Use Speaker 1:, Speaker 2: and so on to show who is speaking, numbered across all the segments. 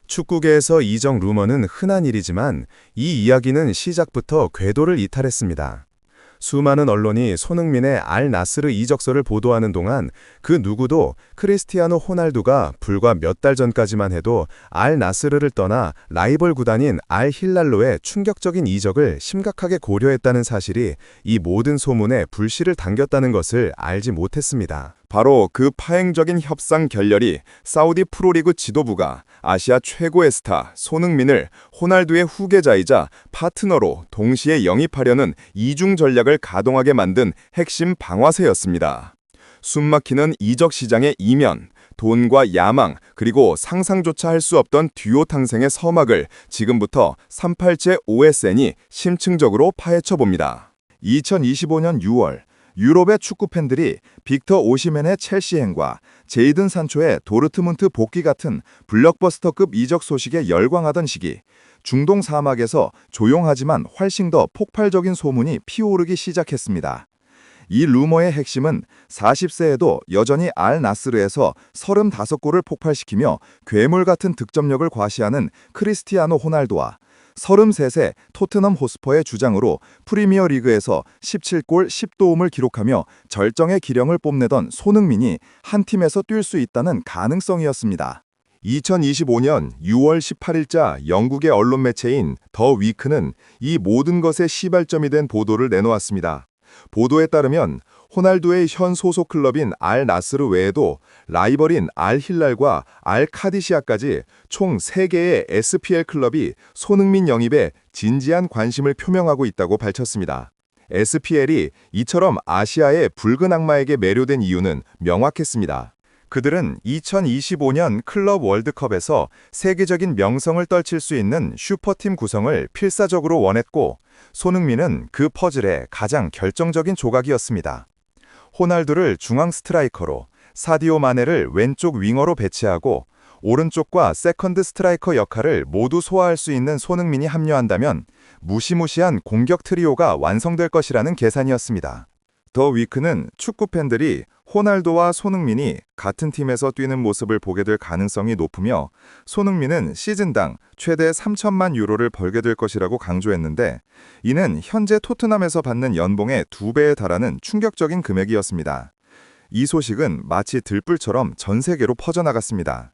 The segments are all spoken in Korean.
Speaker 1: 축구계에서 이적 루머는 흔한 일이지만 이 이야기는 시작부터 궤도를 이탈했습니다. 수많은 언론이 손흥민의 알 나스르 이적설을 보도하는 동안 그 누구도 크리스티아노 호날두가 불과 몇 달 전까지만 해도 알 나스르를 떠나 라이벌 구단인 알 hillal로의 충격적인 이적을 심각하게 고려했다는 사실이 이 모든 소문에 불씨를 당겼다는 것을 알지 못했습니다.
Speaker 2: 바로 그 파행적인 협상 결렬이 사우디 프로리그 지도부가 아시아 최고의 스타 손흥민을 호날두의 후계자이자 파트너로 동시에 영입하려는 이중 전략을 가동하게 만든 핵심 방아쇠였습니다. 숨막히는 이적 시장의 이면, 돈과 야망, 그리고 상상조차 할 수 없던 듀오 탄생의 서막을 지금부터 387 OSN이 심층적으로 파헤쳐봅니다. 2025년 6월 유럽의 축구 팬들이 빅터 오시멘의 첼시행과 제이든 산초의 도르트문트 복귀 같은 블록버스터급 이적 소식에 열광하던 시기, 중동 사막에서 조용하지만 훨씬 더 폭발적인 소문이 피어오르기 시작했습니다. 이 루머의 핵심은 40세에도 여전히 알 나스르에서 35골을 폭발시키며 괴물 같은 득점력을 과시하는 크리스티아노 호날두와 33세 토트넘 호스퍼의 주장으로 프리미어 리그에서 17골 10도움을 기록하며 절정의 기령을 뽐내던 손흥민이 한 팀에서 뛸 수 있다는 가능성이었습니다. 2025년 6월 18일자 영국의 언론 매체인 더 위크는 이 모든 것의 시발점이 된 보도를 내놓았습니다. 보도에 따르면 호날두의 현 소속 클럽인 알 나스르 외에도 라이벌인 알 hillal과 알 카디시아까지 총 3개의 SPL 클럽이 손흥민 영입에 진지한 관심을 표명하고 있다고 밝혔습니다. SPL이 이처럼 아시아의 붉은 악마에게 매료된 이유는 명확했습니다. 그들은 2025년 클럽 월드컵에서 세계적인 명성을 떨칠 수 있는 슈퍼팀 구성을 필사적으로 원했고, 손흥민은 그 퍼즐의 가장 결정적인 조각이었습니다. 호날두를 중앙 스트라이커로, 사디오 마네를 왼쪽 윙어로 배치하고 오른쪽과 세컨드 스트라이커 역할을 모두 소화할 수 있는 손흥민이 합류한다면 무시무시한 공격 트리오가 완성될 것이라는 계산이었습니다. 더 위크는 축구 팬들이 호날두와 손흥민이 같은 팀에서 뛰는 모습을 보게 될 가능성이 높으며 손흥민은 시즌당 최대 3천만 유로를 벌게 될 것이라고 강조했는데, 이는 현재 토트넘에서 받는 연봉의 2배에 달하는 충격적인 금액이었습니다. 이 소식은 마치 들불처럼 전 세계로 퍼져나갔습니다.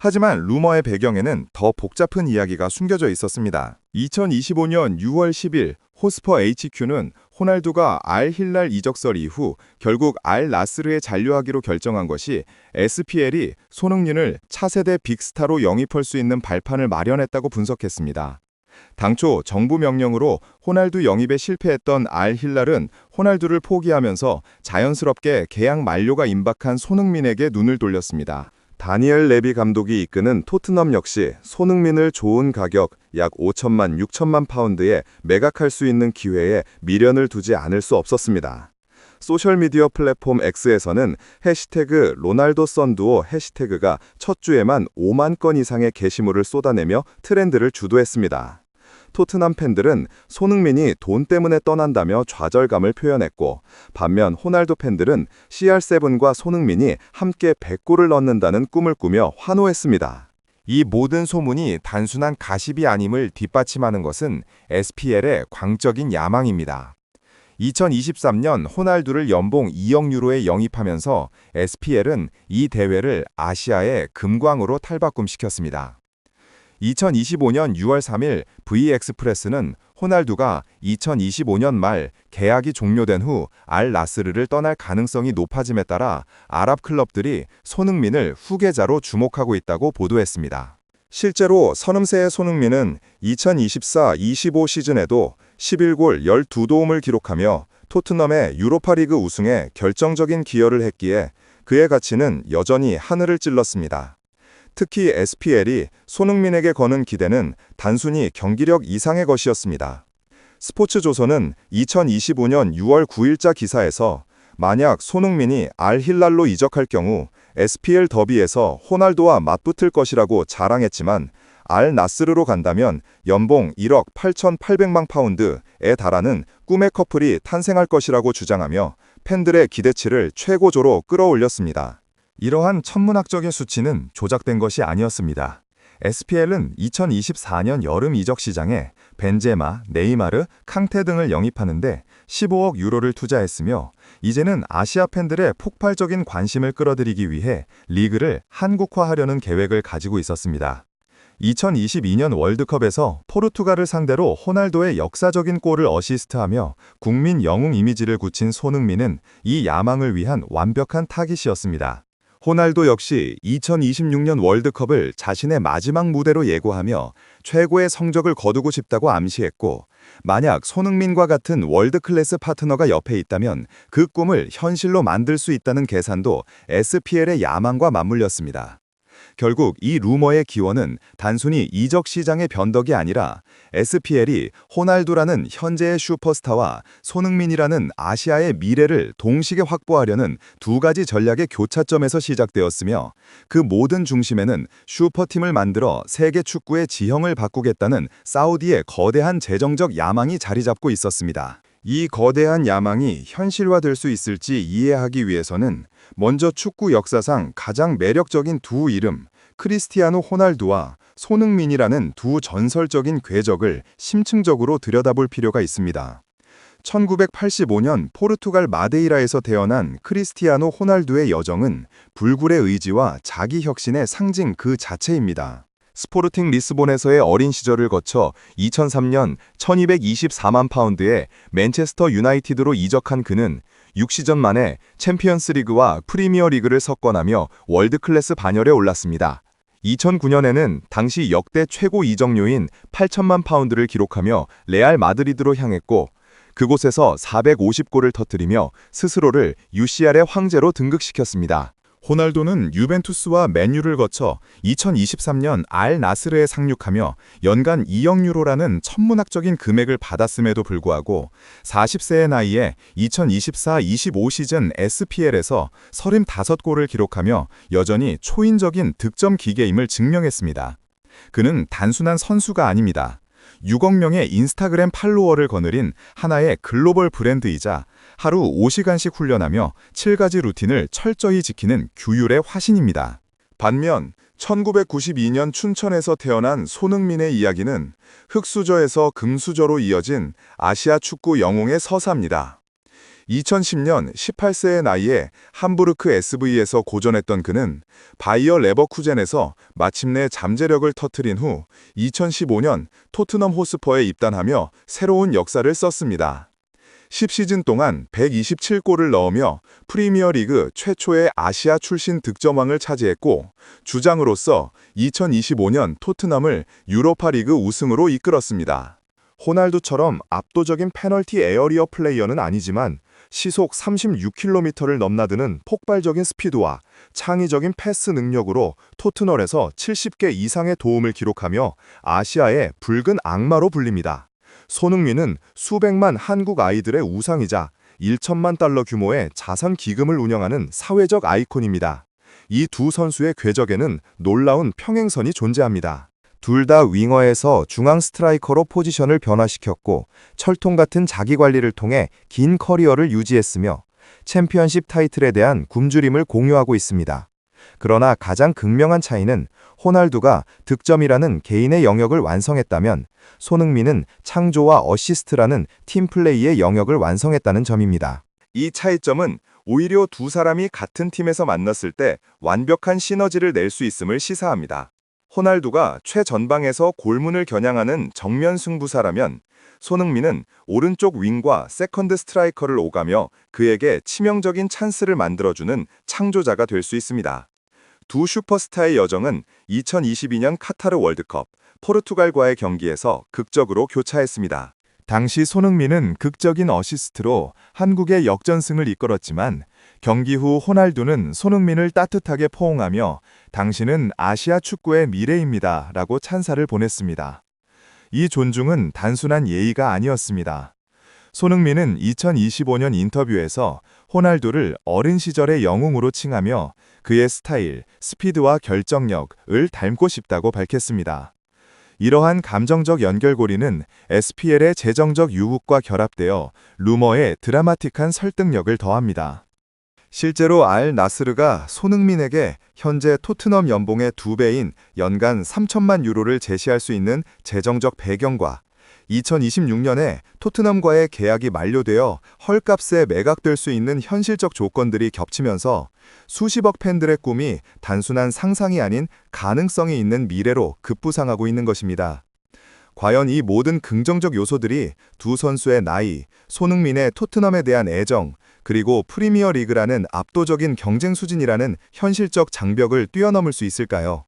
Speaker 2: 하지만 루머의 배경에는 더 복잡한 이야기가 숨겨져 있었습니다. 2025년 6월 10일 호스퍼 HQ는 호날두가 알 hilal 이적설 이후 결국 알 나스르에 잔류하기로 결정한 것이 SPL이 손흥민을 차세대 빅스타로 영입할 수 있는 발판을 마련했다고 분석했습니다. 당초 정부 명령으로 호날두 영입에 실패했던 알 hillal은 호날두를 포기하면서 자연스럽게 계약 만료가 임박한 손흥민에게 눈을 돌렸습니다. 다니엘 레비 감독이 이끄는 토트넘 역시 손흥민을 좋은 가격 약 5천만 6천만 파운드에 매각할 수 있는 기회에 미련을 두지 않을 수 없었습니다. 소셜미디어 플랫폼 X에서는 해시태그 로날도 썬두오 해시태그가 첫 주에만 5만 건 이상의 게시물을 쏟아내며 트렌드를 주도했습니다. 토트넘 팬들은 손흥민이 돈 때문에 떠난다며 좌절감을 표현했고, 반면 호날두 팬들은 CR7과 손흥민이 함께 100골을 넣는다는 꿈을 꾸며 환호했습니다. 이 모든 소문이 단순한 가십이 아님을 뒷받침하는 것은 SPL의 광적인 야망입니다. 2023년 호날두를 연봉 2억 유로에 영입하면서 SPL은 이 대회를 아시아의 금광으로 탈바꿈시켰습니다. 2025년 6월 3일 V엑스프레스는 호날두가 2025년 말 계약이 종료된 후 알 나스르를 떠날 가능성이 높아짐에 따라 아랍 클럽들이 손흥민을 후계자로 주목하고 있다고 보도했습니다. 실제로 30세의 손흥민은 2024-25 시즌에도 11골 12도움을 기록하며 토트넘의 유로파리그 우승에 결정적인 기여를 했기에 그의 가치는 여전히 하늘을 찔렀습니다. 특히 SPL이 손흥민에게 거는 기대는 단순히 경기력 이상의 것이었습니다. 스포츠조선은 2025년 6월 9일자 기사에서 만약 손흥민이 알 hillal로 이적할 경우 SPL 더비에서 호날두와 맞붙을 것이라고 자랑했지만, 알 나스르로 간다면 연봉 1억 8,800만 파운드에 달하는 꿈의 커플이 탄생할 것이라고 주장하며 팬들의 기대치를 최고조로 끌어올렸습니다. 이러한 천문학적인 수치는 조작된 것이 아니었습니다. SPL은 2024년 여름 이적 시장에 벤제마, 네이마르, 캉테 등을 영입하는데 15억 유로를 투자했으며 이제는 아시아 팬들의 폭발적인 관심을 끌어들이기 위해 리그를 한국화하려는 계획을 가지고 있었습니다. 2022년 월드컵에서 포르투갈을 상대로 호날두의 역사적인 골을 어시스트하며 국민 영웅 이미지를 굳힌 손흥민은 이 야망을 위한 완벽한 타깃이었습니다. 호날두 역시 2026년 월드컵을 자신의 마지막 무대로 예고하며 최고의 성적을 거두고 싶다고 암시했고, 만약 손흥민과 같은 월드클래스 파트너가 옆에 있다면 그 꿈을 현실로 만들 수 있다는 계산도 SPL의 야망과 맞물렸습니다. 결국 이 루머의 기원은 단순히 이적 시장의 변덕이 아니라 SPL이 호날두라는 현재의 슈퍼스타와 손흥민이라는 아시아의 미래를 동시에 확보하려는 두 가지 전략의 교차점에서 시작되었으며, 그 모든 중심에는 슈퍼팀을 만들어 세계 축구의 지형을 바꾸겠다는 사우디의 거대한 재정적 야망이 자리 잡고 있었습니다. 이 거대한 야망이 현실화될 수 있을지 이해하기 위해서는 먼저 축구 역사상 가장 매력적인 두 이름, 크리스티아노 호날두와 손흥민이라는 두 전설적인 궤적을 심층적으로 들여다볼 필요가 있습니다. 1985년 포르투갈 마데이라에서 태어난 크리스티아노 호날두의 여정은 불굴의 의지와 자기 혁신의 상징 그 자체입니다. 스포르팅 리스본에서의 어린 시절을 거쳐 2003년 1224만 파운드에 맨체스터 유나이티드로 이적한 그는 6시즌 만에 챔피언스 리그와 프리미어 리그를 석권하며 월드클래스 반열에 올랐습니다. 2009년에는 당시 역대 최고 이적료인 8천만 파운드를 기록하며 레알 마드리드로 향했고, 그곳에서 450골을 터뜨리며 스스로를 UCL의 황제로 등극시켰습니다. 호날두는 유벤투스와 맨유를 거쳐 2023년 알 나스르에 상륙하며 연간 2억 유로라는 천문학적인 금액을 받았음에도 불구하고 40세의 나이에 2024-25 시즌 SPL에서 35골을 기록하며 여전히 초인적인 득점 기계임을 증명했습니다. 그는 단순한 선수가 아닙니다. 6억 명의 인스타그램 팔로워를 거느린 하나의 글로벌 브랜드이자 하루 5시간씩 훈련하며 7가지 루틴을 철저히 지키는 규율의 화신입니다. 반면 1992년 춘천에서 태어난 손흥민의 이야기는 흙수저에서 금수저로 이어진 아시아 축구 영웅의 서사입니다. 2010년 18세의 나이에 함부르크 SV에서 고전했던 그는 바이어 레버쿠젠에서 마침내 잠재력을 터뜨린 후 2015년 토트넘 호스퍼에 입단하며 새로운 역사를 썼습니다. 10시즌 동안 127골을 넣으며 프리미어 리그 최초의 아시아 출신 득점왕을 차지했고, 주장으로서 2025년 토트넘을 유로파 리그 우승으로 이끌었습니다. 호날두처럼 압도적인 페널티 에어리어 플레이어는 아니지만 시속 36km를 넘나드는 폭발적인 스피드와 창의적인 패스 능력으로 토트넘에서 70개 이상의 도움을 기록하며 아시아의 붉은 악마로 불립니다. 손흥민은 수백만 한국 아이들의 우상이자 1천만 달러 규모의 자선 기금을 운영하는 사회적 아이콘입니다. 이 두 선수의 궤적에는 놀라운 평행선이 존재합니다. 둘 다 윙어에서 중앙 스트라이커로 포지션을 변화시켰고 철통 같은 자기관리를 통해 긴 커리어를 유지했으며 챔피언십 타이틀에 대한 굶주림을 공유하고 있습니다. 그러나 가장 극명한 차이는 호날두가 득점이라는 개인의 영역을 완성했다면 손흥민은 창조와 어시스트라는 팀플레이의 영역을 완성했다는 점입니다. 이 차이점은 오히려 두 사람이 같은 팀에서 만났을 때 완벽한 시너지를 낼 수 있음을 시사합니다. 호날두가 최전방에서 골문을 겨냥하는 정면 승부사라면 손흥민은 오른쪽 윙과 세컨드 스트라이커를 오가며 그에게 치명적인 찬스를 만들어주는 창조자가 될 수 있습니다. 두 슈퍼스타의 여정은 2022년 카타르 월드컵 포르투갈과의 경기에서 극적으로 교차했습니다. 당시 손흥민은 극적인 어시스트로 한국의 역전승을 이끌었지만 경기 후 호날두는 손흥민을 따뜻하게 포옹하며 당신은 아시아 축구의 미래입니다 라고 찬사를 보냈습니다. 이 존중은 단순한 예의가 아니었습니다. 손흥민은 2025년 인터뷰에서 호날두를 어린 시절의 영웅으로 칭하며 그의 스타일, 스피드와 결정력을 닮고 싶다고 밝혔습니다. 이러한 감정적 연결고리는 SPL의 재정적 유혹과 결합되어 루머에 드라마틱한 설득력을 더합니다. 실제로 알 나스르가 손흥민에게 현재 토트넘 연봉의 2배인 연간 3천만 유로를 제시할 수 있는 재정적 배경과 2026년에 토트넘과의 계약이 만료되어 헐값에 매각될 수 있는 현실적 조건들이 겹치면서 수십억 팬들의 꿈이 단순한 상상이 아닌 가능성이 있는 미래로 급부상하고 있는 것입니다. 과연 이 모든 긍정적 요소들이 두 선수의 나이, 손흥민의 토트넘에 대한 애정, 그리고 프리미어 리그라는 압도적인 경쟁 수준이라는 현실적 장벽을 뛰어넘을 수 있을까요?